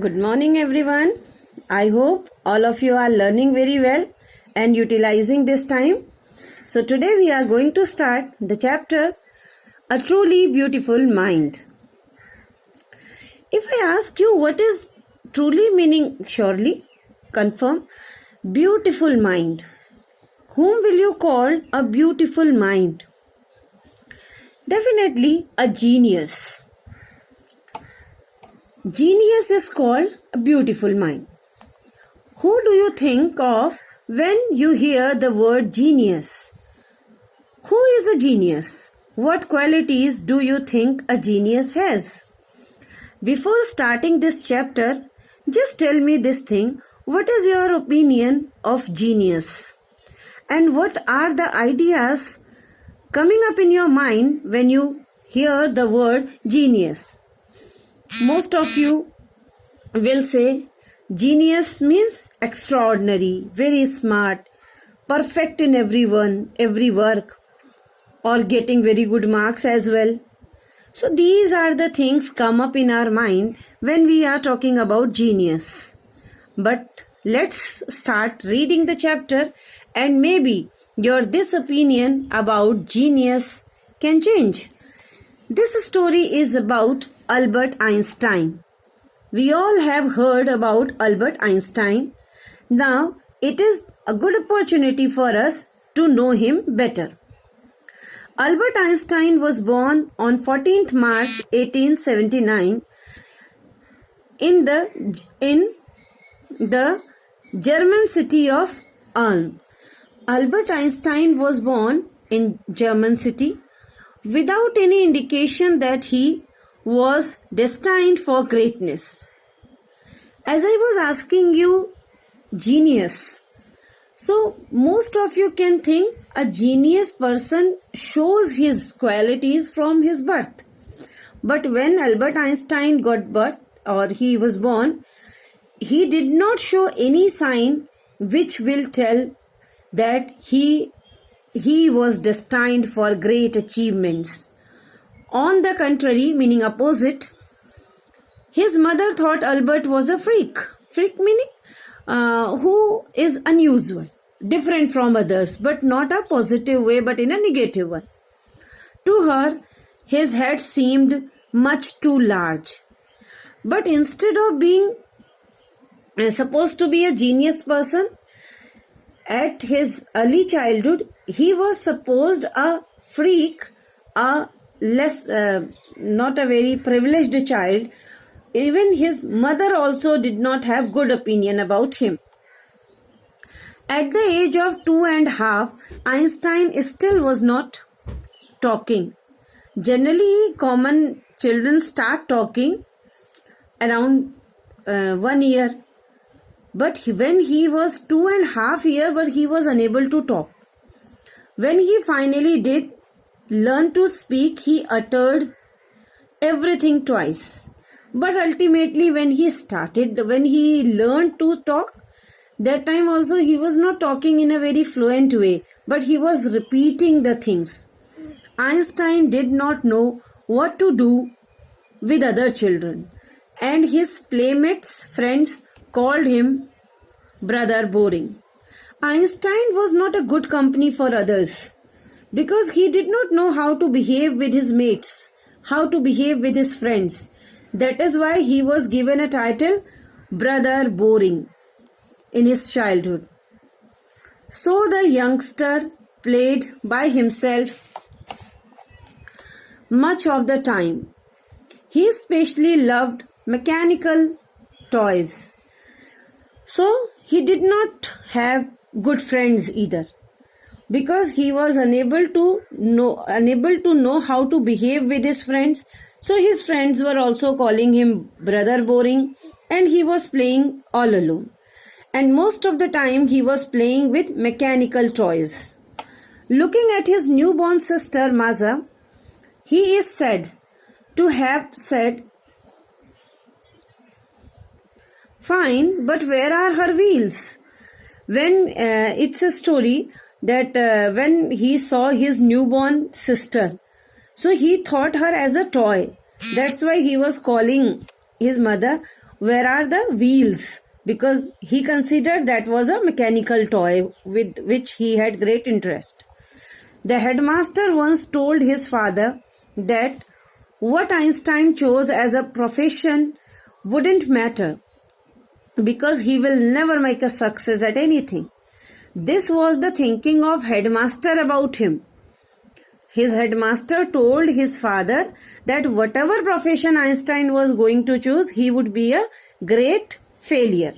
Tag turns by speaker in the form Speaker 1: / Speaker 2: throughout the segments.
Speaker 1: Good morning, everyone. I hope all of you are learning very well and utilizing this time. So, today we are going to start the chapter A Truly Beautiful Mind. If I ask you what is truly meaning, surely confirm beautiful mind. Whom will you call a beautiful mind? Definitely a genius. Genius is called a beautiful mind. Who do you think of when you hear the word genius? Who is a genius? What qualities do you think a genius has? Before starting this chapter, just tell me this thing. What is your opinion of genius? And what are the ideas coming up in your mind when you hear the word genius? Most of you will say genius means extraordinary, very smart, perfect in every work, or getting very good marks as well. So these are the things come up in our mind when we are talking about genius. But let's start reading the chapter and maybe your this opinion about genius can change. This story is about Albert Einstein. We all have heard about Albert Einstein. Now it is a good opportunity for us to know him better. Albert Einstein was born on 14th March 1879 in the German city of Ulm. Albert Einstein was born in German city without any indication that he was destined for greatness. As I was asking you, genius. So most of you can think a genius person shows his qualities from his birth. But when Albert Einstein got birth or he was born, he did not show any sign which will tell that he was destined for great achievements. On the contrary, meaning opposite, his mother thought Albert was a freak. Freak meaning who is unusual, different from others, but not a positive way, but in a negative one. To her, his head seemed much too large. But instead of being supposed to be a genius person, at his early childhood, he was supposed a freak, a less, not a very privileged child. Even his mother also did not have good opinion about him. At the age of 2.5, Einstein still was not talking. Generally, common children start talking around 1 year. But when he was 2.5 years, but he was unable to talk. When he finally did learn to speak, he uttered everything twice. But ultimately, when he learned to talk, that time also he was not talking in a very fluent way, but he was repeating the things. Einstein did not know what to do with other children, and his playmates, friends, called him Brother Boring. Einstein was not a good company for others because he did not know how to behave with his mates, how to behave with his friends. That is why he was given a title Brother Boring in his childhood. So the youngster played by himself much of the time. He especially loved mechanical toys. So he did not have good friends either because he was unable to know how to behave with his friends. So his friends were also calling him Brother Boring, and he was playing all alone. And most of the time he was playing with mechanical toys. Looking at his newborn sister Maza, he is said to have said, "Fine, but where are her wheels?" When it's a story that when he saw his newborn sister, so he thought her as a toy. That's why he was calling his mother, where are the wheels? Because he considered that was a mechanical toy with which he had great interest. The headmaster once told his father that what Einstein chose as a profession wouldn't matter because he will never make a success at anything. This was the thinking of headmaster about him. His headmaster told his father that whatever profession Einstein was going to choose, he would be a great failure.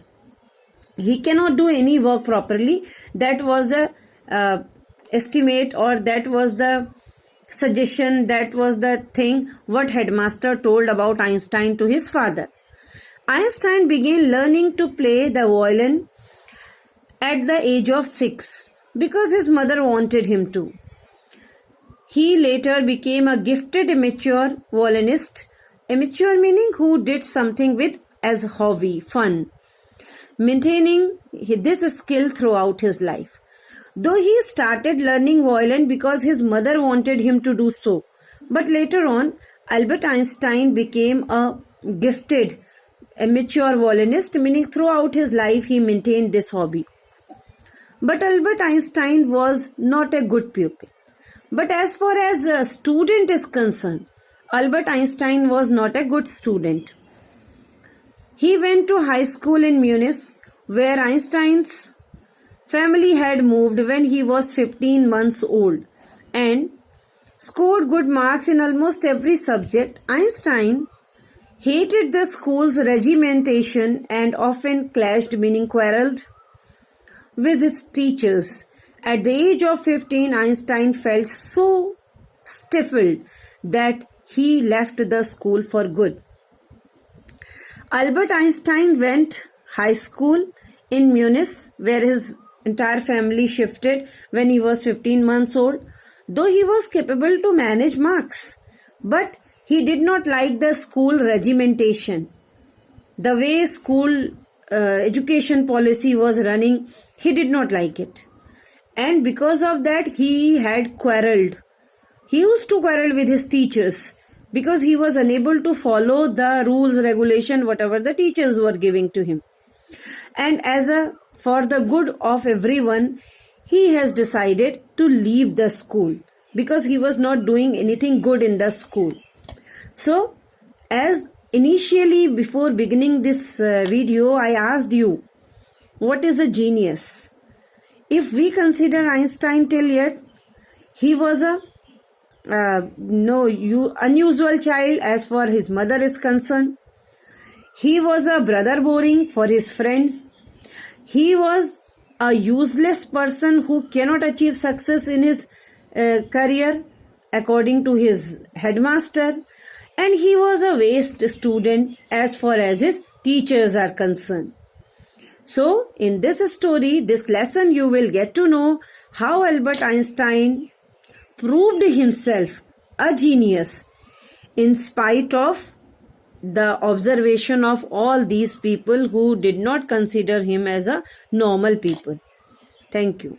Speaker 1: He cannot do any work properly. That was a estimate, or that was the suggestion, that was the thing what headmaster told about Einstein to his father. Einstein began learning to play the violin at the age of 6 because his mother wanted him to. He later became a gifted amateur violinist. Amateur meaning who did something with as hobby, fun, maintaining this skill throughout his life. Though he started learning violin because his mother wanted him to do so, but later on Albert Einstein became a gifted amateur violinist, meaning throughout his life he maintained this hobby. But Albert Einstein was not a good pupil. But as far as a student is concerned, Albert Einstein was not a good student. He went to high school in Munich, where Einstein's family had moved when he was 15 months old and scored good marks in almost every subject. Einstein hated the school's regimentation and often clashed, meaning quarreled, with his teachers. At the age of 15, Einstein felt so stifled that he left the school for good. Albert Einstein went high school in Munich, where his entire family shifted when he was 15 months old. Though he was capable to manage marks, but he did not like the school regimentation. The way school education policy was running, he did not like it. And because of that, he had quarreled. He used to quarrel with his teachers because he was unable to follow the rules, regulation, whatever the teachers were giving to him. And for the good of everyone, he has decided to leave the school because he was not doing anything good in the school. So, as initially before beginning this video, I asked you, what is a genius? If we consider Einstein till yet, he was a unusual child as far his mother is concerned. He was a brother boring for his friends. He was a useless person who cannot achieve success in his career according to his headmaster. And he was a waste student as far as his teachers are concerned. So, in this story, this lesson, you will get to know how Albert Einstein proved himself a genius in spite of the observation of all these people who did not consider him as a normal people. Thank you.